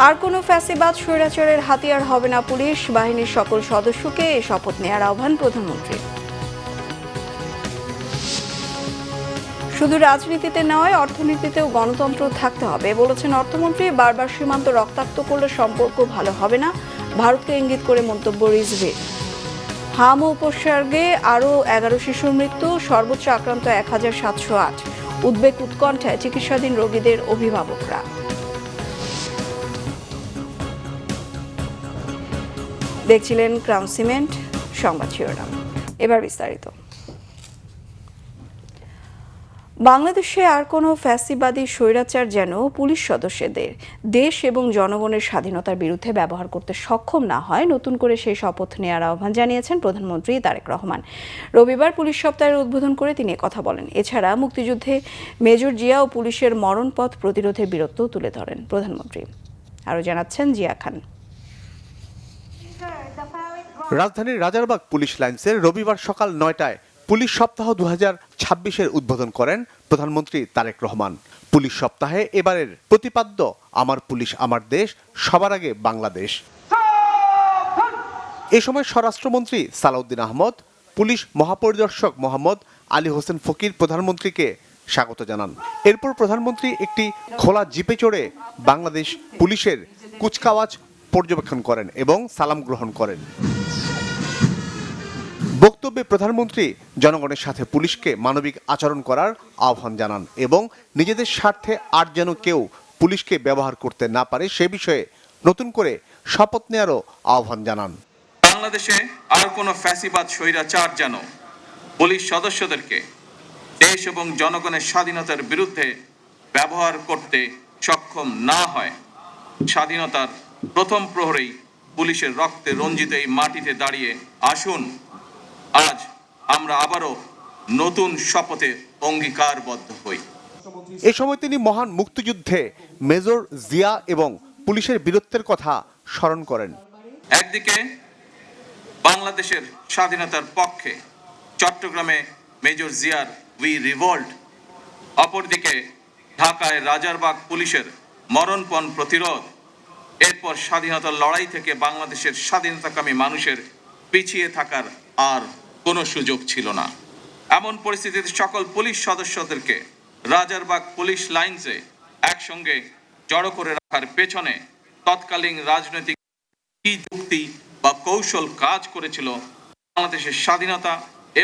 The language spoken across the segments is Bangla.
আর কোনো ফ্যাসিবাদ স্বৈরাচারের হাতিয়ার হবে না পুলিশ বাহিনীর সকল সদস্যকে এই শপথ নেওয়ার আহ্বান প্রধানমন্ত্রীর। শুধু রাজনীতিতে নয়, অর্থনীতিতেও গণতন্ত্র থাকতে হবে বলেছেন অর্থমন্ত্রী। বারবার সীমান্ত রক্তাক্ত করলে সম্পর্ক ভালো হবে না, ভারতকে ইঙ্গিত করে মন্তব্য রিজভির। হাম ও উপসর্গে আরও 11 শিশুর মৃত্যু, সর্বোচ্চ আক্রান্ত 1708। উদ্বেগ উৎকণ্ঠায় চিকিৎসাধীন রোগীদের অভিভাবকরা। দেখছিলেন ক্রাউন সিমেন্ট সংবাদ শিরোনাম, এবার বিস্তারিত। বাংলাদেশে আর কোনো ফ্যাসিবাদী স্বৈরাচার যেন পুলিশ সদস্যদের দেশ এবং জনগণের স্বাধীনতার বিরুদ্ধে ব্যবহার করতে সক্ষম না হয়, নতুন করে সেই শপথ নেওয়ার আহ্বান জানিয়েছেন প্রধানমন্ত্রী তারেক রহমান। রবিবার পুলিশ সপ্তাহের উদ্বোধন করে তিনি কথা বলেন। এছাড়া মুক্তিযুদ্ধে মেজর জিয়া ও পুলিশের মরণপথ প্রতিরোধের বীরত্ব তুলে ধরেন প্রধানমন্ত্রী। আরও জানাচ্ছেন জিয়া খান। রাজধানীর রাজারবাগ পুলিশ লাইন্সের রবিবার সকাল 9টায় পুলিশ সপ্তাহ 2026-এর উদ্বোধন করেন প্রধানমন্ত্রী তারেক রহমান। পুলিশ সপ্তাহে এবারের প্রতিপাদ্য আমার পুলিশ আমার দেশ, সবার আগে বাংলাদেশ। এ সময় স্বরাষ্ট্রমন্ত্রী সালাউদ্দিন আহমদ, পুলিশ মহাপরিদর্শক মোহাম্মদ আলী হোসেন ফকির প্রধানমন্ত্রীকে স্বাগত জানান। এরপর প্রধানমন্ত্রী একটি খোলা জিপে চড়ে বাংলাদেশ পুলিশের কুচকাওয়াজ পর্যবেক্ষণ করেন এবং সালাম গ্রহণ করেন। বক্তব্যে প্রধানমন্ত্রী জনগণের সাথে পুলিশকে মানবিক আচরণ করার আহ্বান জানান এবং নিজেদের স্বার্থে আর যেন কেউ পুলিশকে ব্যবহার করতে না পারে সে বিষয়ে নতুন করে শপথ নেওয়ারও আহ্বান জানান। বাংলাদেশে আর কোনো ফ্যাসিবাদ স্বৈরাচার যেন পুলিশ সদস্যদেরকে দেশ এবং জনগণের স্বাধীনতার বিরুদ্ধে ব্যবহার করতে সক্ষম না হয়। স্বাধীনতার প্রথম প্রহরেই পুলিশের রক্তে রঞ্জিত এই মাটিতে দাঁড়িয়ে আসুন আজ আমরা আবারও নতুন শপথে অঙ্গীকারবদ্ধ হই। এ সময় তিনি মহান মুক্তিযুদ্ধে মেজর জিয়া এবং পুলিশের বীরত্বের কথা স্মরণ করেন। একদিকে বাংলাদেশের স্বাধীনতার পক্ষে চট্টগ্রামে মেজর জিয়ার উই রিভল্ট, অপরদিকে ঢাকায় রাজারবাগ পুলিশের মরণপণ প্রতিরোধ। এরপর স্বাধীনতার লড়াই থেকে বাংলাদেশের স্বাধীনতাকামী মানুষের পিছিয়ে থাকার আর কোনো সুযোগ ছিল না। এমন পরিস্থিতিতে সকল পুলিশ সদস্যদেরকে রাজারবাগ পুলিশ লাইন্সে একসঙ্গে জড়ো করে রাখার পেছনে তৎকালীন রাজনৈতিক কি যুক্তি বা কৌশল কাজ করেছিল, বাংলাদেশের স্বাধীনতা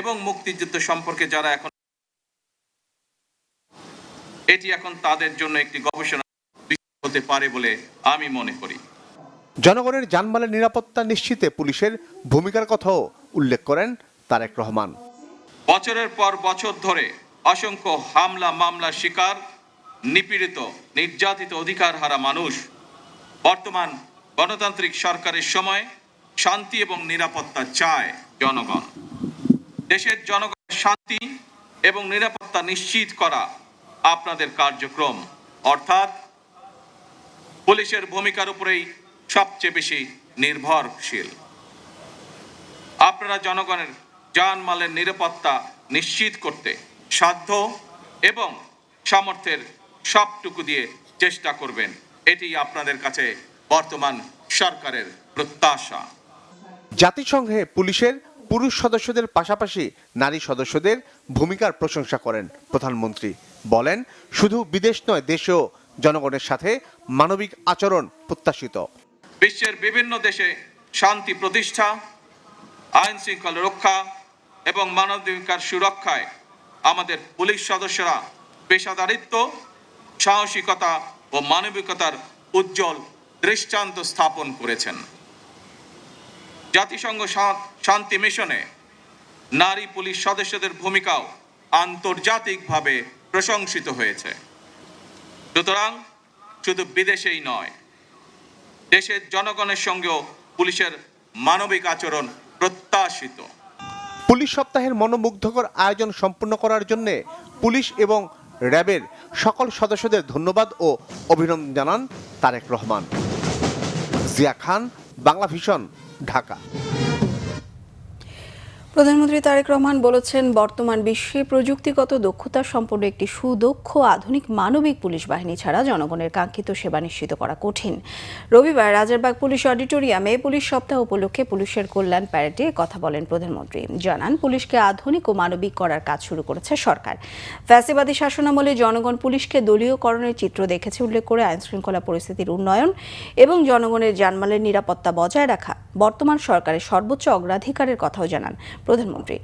এবং মুক্তিযুদ্ধ সম্পর্কে যারা এখন, এটি এখন তাদের জন্য একটি গবেষণা হতে পারে বলে আমি মনে করি। জনগণের জানমালের নিরাপত্তা নিশ্চিতে পুলিশের ভূমিকার কথাও উল্লেখ করেন তারেক রহমান। বছরের পর বছর ধরে অসংখ্য হামলা মামলার শিকার, নিপীড়িত, নির্যাতিত অধিকার হারা মানুষ। বর্তমান গণতান্ত্রিক সরকারের সময় শান্তি এবং নিরাপত্তা চায় জনগণ। দেশের জনগণের শান্তি এবং নিরাপত্তা নিশ্চিত করা আপনাদের কার্যক্রম, অর্থাৎ পুলিশের ভূমিকার উপরেই সবচেয়ে বেশি নির্ভরশীল। আপনারা জনগণের জানমালের নিরাপত্তা নিশ্চিত করতে সাধ্য এবং সামর্থ্যের সবটুকু দিয়ে চেষ্টা করবেন, এটি আপনাদের কাছে বর্তমান সরকারের প্রত্যাশা। জাতিসংঘে পুলিশের পুরুষ সদস্যদের পাশাপাশি নারী সদস্যদের ভূমিকার প্রশংসা করেন প্রধানমন্ত্রী। বলেন, শুধু বিদেশ নয়, দেশেও জনগণের সাথে মানবিক আচরণ প্রত্যাশিত। বিশ্বের বিভিন্ন দেশে শান্তি প্রতিষ্ঠা, আইন শৃঙ্খলা রক্ষা এবং মানবাধিকার সুরক্ষায় আমাদের পুলিশ সদস্যরা পেশাদারিত্ব, সাহসিকতা ও মানবিকতার উজ্জ্বল দৃষ্টান্ত স্থাপন করেছেন। জাতিসংঘ শান্তি মিশনে নারী পুলিশ সদস্যদের ভূমিকাও আন্তর্জাতিকভাবে প্রশংসিত হয়েছে। সুতরাং শুধু বিদেশেই নয়, দেশের জনগণের সঙ্গেও পুলিশের মানবিক আচরণ প্রত্যাশিত। পুলিশ সপ্তাহের মনোমুগ্ধকর আয়োজন সম্পন্ন করার জন্য পুলিশ এবং র্যাবের সকল সদস্যদের ধন্যবাদ ও অভিনন্দন জানান তারেক রহমান। জিয়া খান, বাংলা ভিশন, ঢাকা। প্রধানমন্ত্রী তারেক রহমান বলেছেন, বর্তমান বিশ্বে প্রযুক্তিগত দক্ষতা সম্পন্ন একটি সুদক্ষ আধুনিক মানবিক পুলিশ বাহিনী ছাড়া জনগণের কাঙ্ক্ষিত সেবা নিশ্চিত করা কঠিন। রবিবার রাজারবাগ পুলিশ অডিটোরিয়ামে পুলিশ সপ্তাহ উপলক্ষে পুলিশের কল্যাণ প্যারেডে কথা বলেন প্রধানমন্ত্রী। জানান, পুলিশকে আধুনিক ও মানবিক করার কাজ শুরু করেছে সরকার। ফ্যাসিবাদী শাসনামলে জনগণ পুলিশকে দলীয়করণের চিত্র দেখেছে উল্লেখ করে আইনশৃঙ্খলা পরিস্থিতির উন্নয়ন এবং জনগণের জানমালের নিরাপত্তা বজায় রাখা বর্তমান সরকারের সর্বোচ্চ অগ্রাধিকারের কথাও জানান প্রধানমন্ত্রী।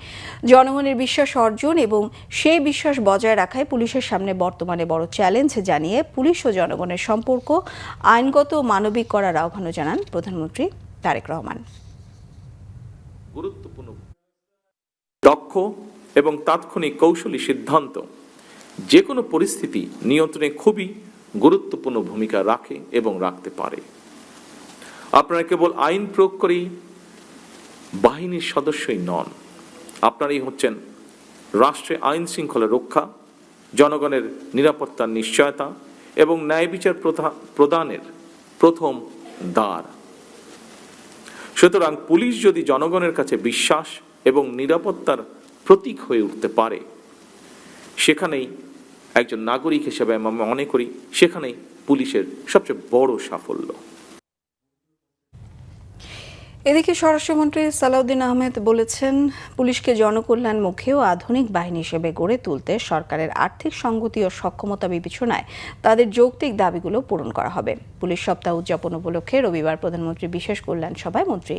জনগণের বিশ্বাস অর্জন এবং সেই বিশ্বাস বজায় রাখায় পুলিশের সামনে বর্তমানে বড় চ্যালেঞ্জ জানিয়ে পুলিশ ও জনগণের সম্পর্ক আইনগত ও মানবিক করার আহ্বানও জানান প্রধানমন্ত্রী তারেক রহমান। গুরুত্বপূর্ণ দক্ষ এবং তাৎক্ষণিক কৌশলী সিদ্ধান্ত যে কোনো পরিস্থিতি নিয়ন্ত্রণে খুবই গুরুত্বপূর্ণ ভূমিকা রাখে এবং রাখতে পারে। আপনারা কেবল আইন প্রয়োগ করেই বাহিনীর সদস্যই নন, আপনারাই হচ্ছেন রাষ্ট্রে আইন শৃঙ্খলা রক্ষা, জনগণের নিরাপত্তার নিশ্চয়তা এবং ন্যায় বিচার প্রদানের প্রথম দ্বার। সুতরাং পুলিশ যদি জনগণের কাছে বিশ্বাস এবং নিরাপত্তার প্রতীক হয়ে উঠতে পারে, সেখানেই একজন নাগরিক হিসেবে আমি মনে করি সেখানেই পুলিশের সবচেয়ে বড় সাফল্য। এদিকে স্বরাষ্ট্রমন্ত্রী সালাউদ্দিন আহমেদ বলেছেন, পুলিশকে জনকল্যাণমুখী ও আধুনিক বাহিনী হিসেবে গড়ে তুলতে সরকারের আর্থিক সংগতি ও সক্ষমতা বিবেচনায় তাদের যৌক্তিক দাবিগুলো পূরণ করা হবে। পুলিশ সপ্তাহ উদযাপন উপলক্ষে রবিবার প্রধানমন্ত্রীর বিশেষ কল্যাণ সভায় মন্ত্রী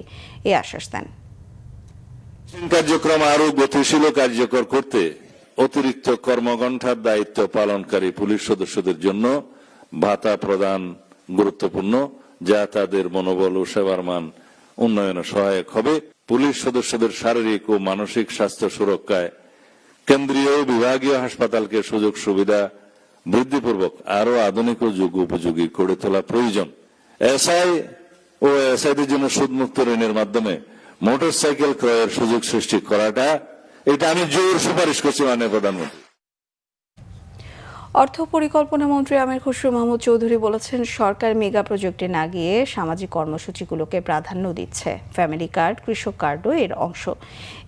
এ আশ্বাস দেন। কার্যক্রম আরো গতিশীল ও কার্যকর করতে অতিরিক্ত কর্মঘণ্টার দায়িত্ব পালনকারী পুলিশ সদস্যদের জন্য ভাতা প্রদান গুরুত্বপূর্ণ, যা তাদের মনোবল ও সেবার মান উন্নয়নে সহায়ক হবে। পুলিশ সদস্যদের শারীরিক ও মানসিক স্বাস্থ্য সুরক্ষায় কেন্দ্রীয় বিভাগীয় হাসপাতালকে সুযোগ সুবিধা বৃদ্ধিপূর্বক আরো আধুনিক ও যুগ উপযোগী করে তোলা প্রয়োজন। এসআই ও এসআইদের জন্য সুদমুক্ত ঋণের মাধ্যমে মোটরসাইকেল ক্রয়ের সুযোগ সৃষ্টি করাটা, এটা আমি জোর সুপারিশ করছি মাননীয় প্রধানমন্ত্রী। অর্থ পরিকল্পনা মন্ত্রী আমির খসরু মাহমুদ চৌধুরী বলেছেন, সরকার মেগা প্রজেক্টে না গিয়ে সামাজিক কর্মসূচিগুলোকে প্রাধান্য দিচ্ছে। ফ্যামিলি কার্ড, কৃষক কার্ডও এর অংশ।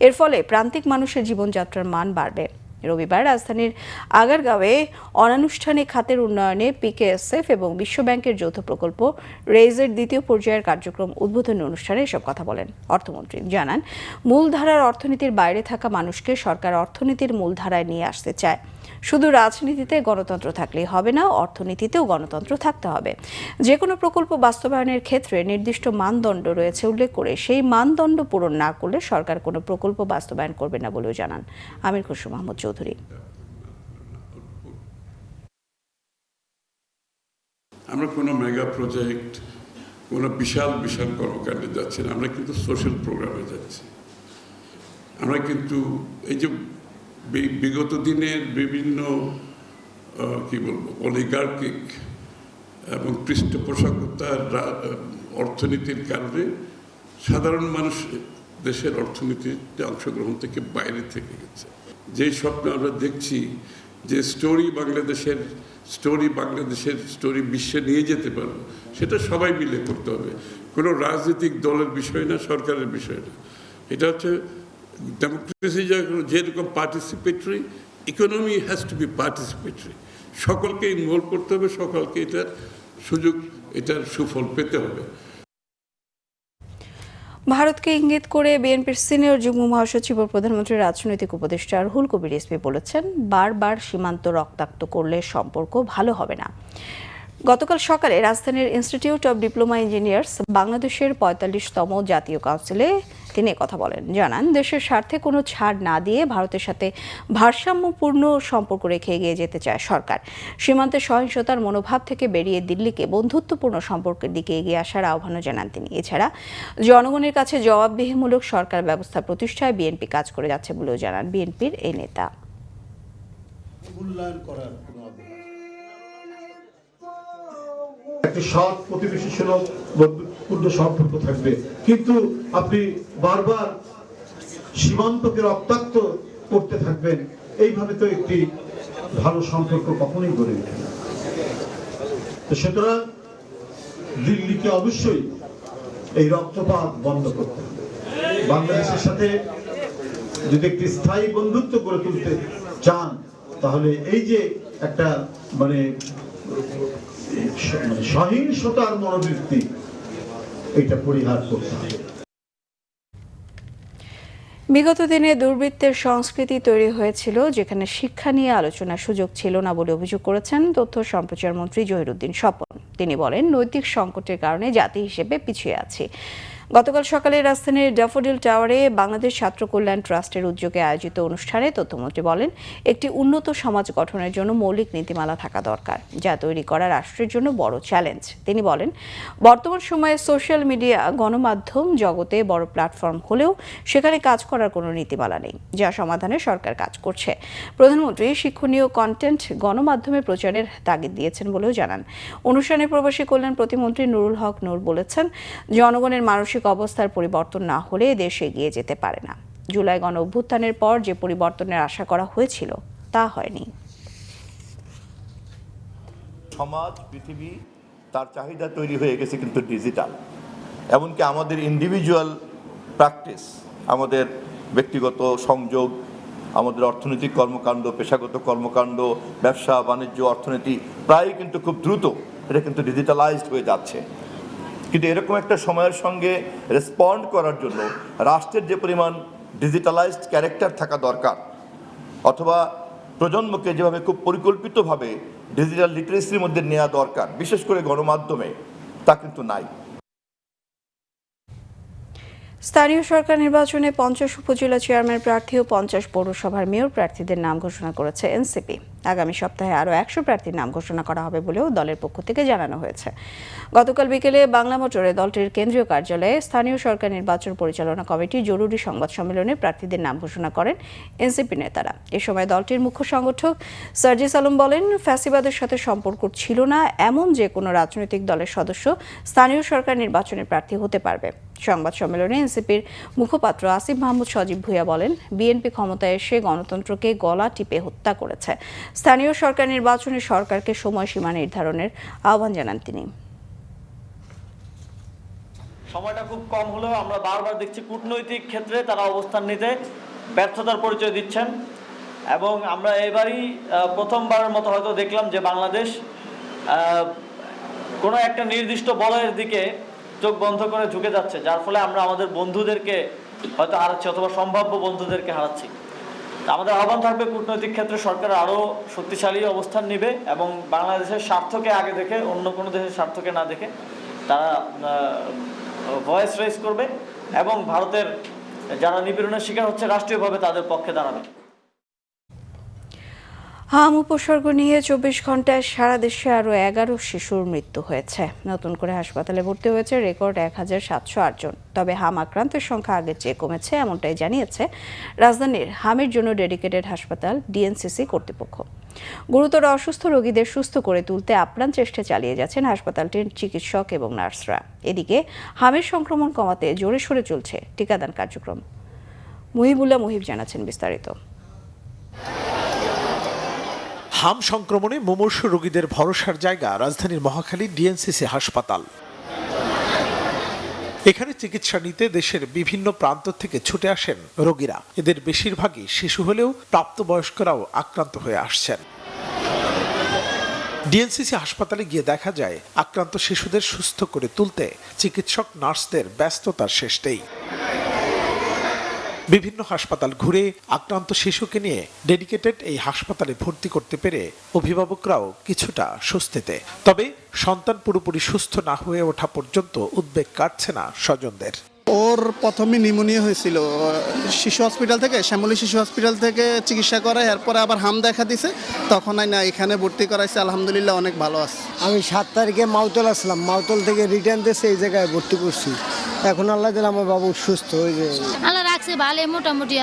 এর ফলে প্রান্তিক মানুষের জীবনযাত্রার মান বাড়বে। রবিবার রাজধানীর আগারগাঁওয়ে অনানুষ্ঠানিক খাতের উন্নয়নে পিকেএসএফ এবং বিশ্বব্যাংকের যৌথ প্রকল্প রেইজের দ্বিতীয় পর্যায়ের কার্যক্রম উদ্বোধনী অনুষ্ঠানে এসব কথা বলেন অর্থমন্ত্রী। জানান, মূলধারার অর্থনীতির বাইরে থাকা মানুষকে সরকার অর্থনীতির মূলধারায় নিয়ে আসতে চায়। শুধু রাজনীতিতে গণতন্ত্র থাকলেই হবে না, অর্থনীতিতেও গণতন্ত্র থাকতে হবে। যে কোনো প্রকল্প বাস্তবায়নের ক্ষেত্রে নির্দিষ্ট মানদণ্ড রয়েছে উল্লেখ করে সেই মানদণ্ড পূরণ না করলে সরকার কোনো প্রকল্প বাস্তবায়ন করবে না বলেও জানান আমির খসরু মাহমুদ চৌধুরী। আমরা কোনো মেগা প্রজেক্ট, কোনো বিশাল বিশাল কর্মকাণ্ডে যাচ্ছি না, আমরা কিন্তু সোশ্যাল প্রোগ্রামে যাচ্ছি। আমরা কিন্তু এই যে বিগত দিনের বিভিন্ন কি বলবো অলিগার্কিক এবং পৃষ্ঠপোষকতার অর্থনীতির কারণে সাধারণ মানুষ দেশের অর্থনীতিতে অংশগ্রহণ থেকে বাইরে থেকে গেছে। যে স্বপ্ন আমরা দেখছি যে বাংলাদেশের স্টোরি বিশ্বে নিয়ে যেতে পারবো, সেটা সবাই মিলে করতে হবে। কোনো রাজনৈতিক দলের বিষয় না, সরকারের বিষয় না। এটা হচ্ছে ডেমোক্রেসি যেরকম participatory, economy has to be participatory. সকলকে ইনভলভ করতে হবে, সকলকে এটার সুযোগ, এটার সুফল পেতে হবে। ভারতকে ইঙ্গিত করে বিএনপির সিনিয়র যুগ্ম মহাসচিব ও প্রধানমন্ত্রীর রাজনৈতিক উপদেষ্টা রুহুল কবির রিজভী বলেছেন, বারবার সীমান্ত রক্তাক্ত করলে সম্পর্ক ভালো হবে না। গতকাল সকালে রাজধানীর ইনস্টিটিউট অব ডিপ্লোমা ইঞ্জিনিয়ার্স বাংলাদেশের ৪৫তম জাতীয় কাউন্সিলে তিনি কথা বলেন। জানান, দেশের স্বার্থে কোনো ছাড় না দিয়ে ভারতের সাথে ভারসাম্যপূর্ণ সম্পর্ক রেখে এগিয়ে যেতে চায় সরকার। সীমান্তে সহিংসতার মনোভাব থেকে বেরিয়ে দিল্লিকে বন্ধুত্বপূর্ণ সম্পর্কের দিকে এগিয়ে আসার আহ্বানও জানান তিনি। এছাড়া জনগণের কাছে জবাবদিহিমূলক সরকার ব্যবস্থা প্রতিষ্ঠায় বিএনপি কাজ করে যাচ্ছে বলেও জানান বিএনপির এই নেতা। একটি সৎ প্রতিবেশী সুলভ বন্ধুত্বপূর্ণ সম্পর্ক থাকবে, কিন্তু আপনি বারবার সীমান্তকে রক্তাক্ত করতে থাকবেন, এইভাবে তো একটি ভালো সম্পর্ক কখনোই গড়ে ওঠে না। তো সুতরাং দিল্লিকে অবশ্যই এই রক্তপাত বন্ধ করতে হবে। বাংলাদেশের সাথে যদি একটি স্থায়ী বন্ধুত্ব গড়ে তুলতে চান, তাহলে এই যে একটা মানে সহিংসতার মনোবৃত্তি, এটা পরিহার করতে হবে। বিগত দিনে দুর্বৃত্তের সংস্কৃতি তৈরি হয়েছিল, যেখানে শিক্ষা নিয়ে আলোচনার সুযোগ ছিল না বলে অভিযোগ করেছেন তথ্য সম্প্রচার মন্ত্রী জহিরুদ্দিন স্বপন। তিনি বলেন, নৈতিক সংকটের কারণে জাতি হিসেবে পিছিয়ে আছি। গতকাল সকালে রাজধানীর ড্যাফোডিল টাওয়ারে বাংলাদেশ ছাত্র কল্যাণ ট্রাস্টের উদ্যোগে আয়োজিত অনুষ্ঠানে তথ্যমন্ত্রী বলেন, একটি উন্নত সমাজ গঠনের জন্য মৌলিক নীতিমালা থাকা দরকার, যা তৈরি করা রাষ্ট্রের জন্য বড় চ্যালেঞ্জ। তিনি বলেন, বর্তমান সময়ে সোশ্যাল মিডিয়া গণমাধ্যম জগতে বড় প্ল্যাটফর্ম হলেও সেখানে কাজ করার কোনো নীতিমালা নেই, যা সমাধানে সরকার কাজ করছে। প্রধানমন্ত্রী শিক্ষণীয় কন্টেন্ট গণমাধ্যমে প্রচারের তাগিদ দিয়েছেন বলেও জানান। অনুষ্ঠানে প্রবাসী কল্যাণ প্রতিমন্ত্রী নুরুল হক নূর বলেছেন, জনগণের মানসিক অবস্থার পরিবর্তন না হলে দেশ এগিয়ে যেতে পারে না। জুলাই গণ অভ্যুত্থানের পর যে পরিবর্তনের আশা করা হয়েছিল তা হয়নি। সমাজ, পৃথিবী, তার চাহিদা তৈরি হয়ে গেছে কিন্তু ডিজিটাল। এমনকি আমাদের ইন্ডিভিজুয়াল প্র্যাকটিস, আমাদের ব্যক্তিগত সংযোগ, আমাদের অর্থনৈতিক কর্মকাণ্ড, পেশাগত কর্মকাণ্ড, ব্যবসা বাণিজ্য, অর্থনীতি প্রায় কিন্তু খুব দ্রুত এটা কিন্তু ডিজিটালাইজড হয়ে যাচ্ছে। কিন্তু এরকম একটা সময়ের সঙ্গে রেসপন্ড করার জন্য রাষ্ট্রের যে পরিমাণ ডিজিটালাইজড ক্যারেক্টার থাকা দরকার, অথবা প্রজন্মকে যেভাবে খুব পরিকল্পিতভাবে ডিজিটাল লিটারেসির মধ্যে নেওয়া দরকার, বিশেষ করে গণমাধ্যমে, তা কিন্তু নাই। স্থানীয় সরকার নির্বাচনে 50 উপজেলা চেয়ারম্যান প্রার্থী ও 50 পৌরসভার মেয়র প্রার্থীদের নাম ঘোষণা করেছে এনসিপি। আগামী সপ্তাহে আরও 100 প্রার্থীর নাম ঘোষণা করা হবে বলেও দলের পক্ষ থেকে জানানো হয়েছে। গতকাল বিকেলে বাংলা মোটরে দলটির কেন্দ্রীয় কার্যালয়ে স্থানীয় সরকার নির্বাচন পরিচালনা কমিটি জরুরি সংবাদ সম্মেলনে প্রার্থীদের নাম ঘোষণা করেন এনসিপি নেতারা। এ সময় দলটির মুখ্য সংগঠক সার্জিস আলম বলেন, ফ্যাসিবাদের সাথে সম্পর্ক ছিল না এমন যে কোনো রাজনৈতিক দলের সদস্য স্থানীয় সরকার নির্বাচনের প্রার্থী হতে পারবে। সংবাদ সম্মেলনে এনসিপির মুখপাত্র আসিফ মাহমুদ সজীব ভুঁইয়া বলেন, বিএনপি ক্ষমতায় এসে গণতন্ত্রকে গলা টিপে হত্যা করেছে। স্থানীয় সরকার নির্বাচনে সরকারকে সময়সীমা নির্ধারণের আহ্বান জানান তিনি। সময়টা খুব কম হলেও আমরা বারবার দেখছি কূটনৈতিক ক্ষেত্রে তারা অবস্থান নিতে ব্যর্থতার পরিচয় দিচ্ছেন, এবং আমরা এবারই প্রথমবারের মতো হয়তো দেখলাম যে বাংলাদেশ কোনো একটা নির্দিষ্ট বলয়ের দিকে চোখ বন্ধ করে ঝুঁকে যাচ্ছে, যার ফলে আমরা আমাদের বন্ধুদেরকে হয়তো হারাচ্ছি অথবা সম্ভাব্য বন্ধুদেরকে হারাচ্ছি। আমাদের আহ্বান থাকবে, কূটনৈতিক ক্ষেত্রে সরকার আরও শক্তিশালী অবস্থান নেবে এবং বাংলাদেশের স্বার্থকে আগে দেখে অন্য কোনো দেশের স্বার্থকে না দেখে তারা ভয়েস রেজ করবে এবং ভারতের যারা নিপীড়নের শিকার হচ্ছে রাষ্ট্রীয়ভাবে তাদের পক্ষে দাঁড়াবে। হাম উপসর্গ নিয়ে 24 ঘন্টায় সারা দেশে আরও 11 শিশুর মৃত্যু হয়েছে। নতুন করে হাসপাতালে ভর্তি হয়েছে রেকর্ড 1708 জন। তবে হাম আক্রান্তের সংখ্যা আগের চেয়ে কমেছে, এমনটাই জানিয়েছে রাজধানীর হামের জন্য ডেডিকেটেড হাসপাতাল ডিএনসিসি কর্তৃপক্ষ। গুরুতর অসুস্থ রোগীদের সুস্থ করে তুলতে আপ্রাণ চেষ্টা চালিয়ে যাচ্ছেন হাসপাতালটির চিকিৎসক এবং নার্সরা। এদিকে হামের সংক্রমণ কমাতে জোরে সোরে চলছে টিকাদান কার্যক্রম। মুহিবুল্লাহ মুহিব জানাচ্ছেন বিস্তারিত। হাম সংক্রমণে মুমূর্ষু রোগীদের ভরসার জায়গা রাজধানীর মহাখালী ডিএনসিসি হাসপাতাল। এখানে চিকিৎসা নিতে দেশের বিভিন্ন প্রান্ত থেকে ছুটে আসেন রোগীরা। এদের বেশিরভাগই শিশু হলেও প্রাপ্তবয়স্করাও আক্রান্ত হয়ে আসছেন। ডিএনসিসি হাসপাতালে গিয়ে দেখা যায়, আক্রান্ত শিশুদের সুস্থ করে তুলতে চিকিৎসক নার্সদের ব্যস্ততার শেষ নেই। বিভিন্ন হাসপাতাল ঘুরে আক্রান্ত শিশুকে নিয়ে ডেডিকেটেড এই হাসপাতালে ভর্তি করতে পেরে অভিভাবকরাও কিছুটা স্বস্তিতে। তবে সন্তান পুরোপুরি সুস্থ না হয়ে ওঠা পর্যন্ত উদ্বেগ কাটছে না স্বজনদের। ওর প্রথমে নিউমোনিয়া হয়েছিল শিশু হসপিটাল থেকে, শ্যামলী শিশু হসপিটাল থেকে চিকিৎসা করায়, এরপরে আবার হাম দেখা দিছে, তখন না এখানে ভর্তি করাইছে। আলহামদুলিল্লাহ অনেক ভালো আছে। আমি 7 তারিখে মাউতল আসলাম, মাউতল থেকে রিটার্ন দিয়েছে, এই জায়গায় ভর্তি করছি। এখন আল্লাহ দিলে আমার বাবু সুস্থ হয়ে যায়। আল্লাহ রাখছে ভালো, মোটামুটি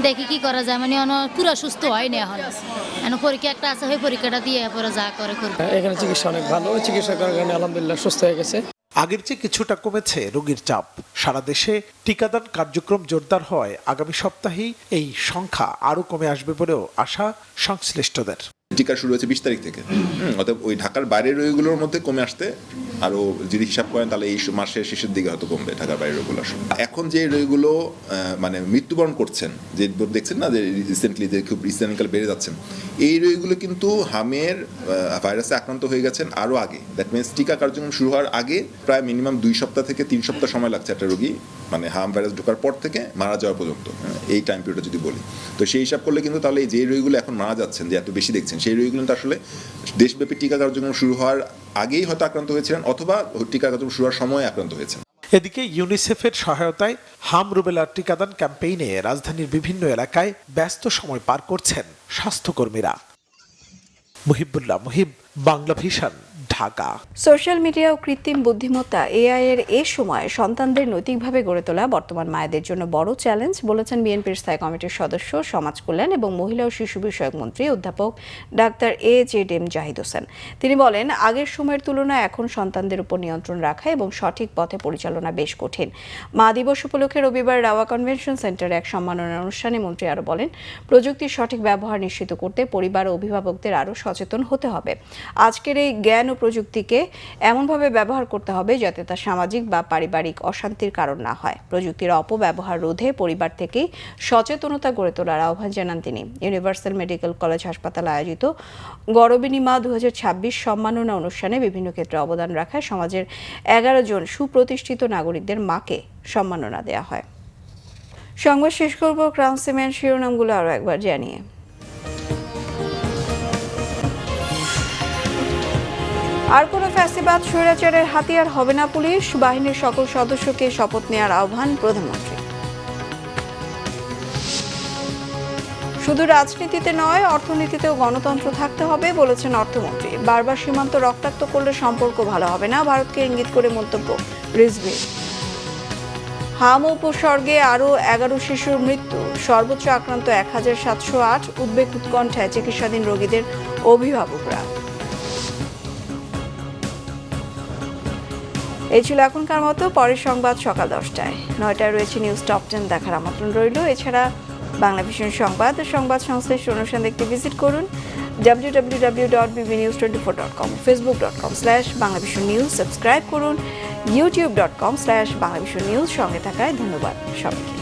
দেখি কি করা যায়, মানে পুরো সুস্থ হয়নি। এখন পরীক্ষা একটা আছে, ওই পরীক্ষাটা দিয়ে পরে যা করে করবে। এখানে চিকিৎসা অনেক ভালো, চিকিৎসা করার কারণে আলহামদুলিল্লাহ সুস্থ হয়ে গেছে। আগের চেয়ে কিছুটা কমেছে রোগীর চাপ। সারা দেশে টিকাদান কার্যক্রম জোরদার হওয়ায় আগামী সপ্তাহেই এই সংখ্যা আরও কমে আসবে বলেও আশা সংশ্লিষ্টদের। টিকা শুরু হয়েছে 20 তারিখ থেকে, অর্থাৎ ওই ঢাকার বাইরের রোগীগুলোর মধ্যে কমে আসতে আরও যদি হিসাব করেন তাহলে এই মাসের শেষের দিকে হয়তো কমবে ঢাকার বাইরের রোগগুলো। এখন যে রোগীগুলো মানে মৃত্যুবরণ করছেন, যে দেখছেন না যে রিসেন্টলি যে খুব রিসেন্টকাল বেড়ে যাচ্ছেন, এই রোগীগুলো কিন্তু হামের ভাইরাসে আক্রান্ত হয়ে গেছেন আরও আগে। দ্যাট মিনস টিকা কার্যক্রম শুরু হওয়ার আগে প্রায় মিনিমাম 2 সপ্তাহ থেকে 3 সপ্তাহ সময় লাগছে একটা রোগী মানে হাম ভাইরাস ঢোকার পর থেকে মারা যাওয়া পর্যন্ত, এই টাইম পিরিয়ডটা যদি বলি। তো সেই হিসাব করলে কিন্তু তাহলে যে রোগীগুলো এখন মারা যাচ্ছেন, যে এত বেশি দেখছেন, সেই রোগীগুলো কিন্তু আসলে দেশব্যাপী টিকা কার্যক্রম শুরু হওয়ার আগেই হয়তো আক্রান্ত হয়েছিলেন অথবা টিকা কার্যক্রম শুরু হওয়ার সময় আক্রান্ত হয়েছেন। এদিকে ইউনিসেফের সহায়তায় হাম রুবেলার টিকাদান ক্যাম্পেইনে রাজধানীর বিভিন্ন এলাকায় ব্যস্ত সময় পার করছেন স্বাস্থ্যকর্মীরা। Muhibullah Muhib, Bangla vision, Dhaka. Social media ও কৃত্রিম বুদ্ধিমত্তা এআই এর এ সময় সন্তানদের নৈতিকভাবে গড়ে তোলা বর্তমান মায়েদের জন্য বড় চ্যালেঞ্জ বলেছেন বিএনপির স্থায়ী কমিটির সদস্য, সমাজ কল্যাণ এবং মহিলা ও শিশু বিষয়ক মন্ত্রী অধ্যাপক ডাক্তার AJM জাহিদ হোসেন। তিনি বলেন, আগের সময়ের তুলনায় এখন সন্তানদের উপর নিয়ন্ত্রণ রাখা এবং সঠিক পথে পরিচালনা বেশ কঠিন। মা দিবস উপলক্ষে রবিবার রাওয়া কনভেনশন সেন্টারে এক সম্মাননা অনুষ্ঠানে মন্ত্রী আরও বলেন, প্রযুক্তির সঠিক ব্যবহার নিশ্চিত করতে পরিবার ও অভিভাবকদের আরও সচেতন হতে হবে। আজকের এই জ্ঞান ও প্রযুক্তিকে এমনভাবে ব্যবহার করতে হবে যাতে তা সামাজিক বা পারিবারিক অশান্তির কারণ না হয়। প্রযুক্তির অপব্যবহার রোধে পরিবার থেকেই সচেতনতা গড়ে তোলার আহ্বান জানান তিনি। ইউনিভার্সাল মেডিকেল কলেজ হাসপাতাল আয়োজিত গৌরবিনী মা 2026 সম্মাননা অনুষ্ঠানে বিভিন্ন ক্ষেত্রে অবদান রাখায় সমাজের 11 জন সুপ্রতিষ্ঠিত নাগরিকদের মাকে সম্মাননা দেওয়া হয়। সংবাদ শেষ করব ক্রাউন সিমেন্ট শিরোনামগুলো আরও একবার জানিয়ে। আর কোনো ফ্যাসিবাদ স্বৈরাচারের হাতিয়ার হবে না পুলিশ, বাহিনীর সকল সদস্যকে শপথ নেওয়ার আহ্বান প্রধানমন্ত্রী। শুধু রাজনীতিতে নয়, অর্থনীতিতেও গণতন্ত্র থাকতে হবে বলেছেন অর্থমন্ত্রী। বারবার সীমান্ত রক্তাক্ত করলে সম্পর্ক ভালো হবে না, ভারতকে ইঙ্গিত করে মন্তব্য রিজভীর। হাম উপসর্গে আরও 11 শিশুর মৃত্যু, সর্বোচ্চ আক্রান্ত 1708, উদ্বেগ উৎকণ্ঠায় চিকিৎসাধীন রোগীদের অভিভাবকরা। এই ছিল এখনকার মতো। পরের সংবাদ সকাল 10টায়। 9টায় রয়েছে নিউজ টপ 10 দেখার আমন্ত্রণ রইল। এছাড়া বাংলা ভিশন সংবাদ সংশ্লিষ্ট অনুষ্ঠান দেখতে ভিজিট করুন www.bbnews24.com, facebook.com/banglavisionnews, সাবস্ক্রাইব করুন youtube.com/banglavisionnews। সঙ্গে থাকায় ধন্যবাদ সবাইকে।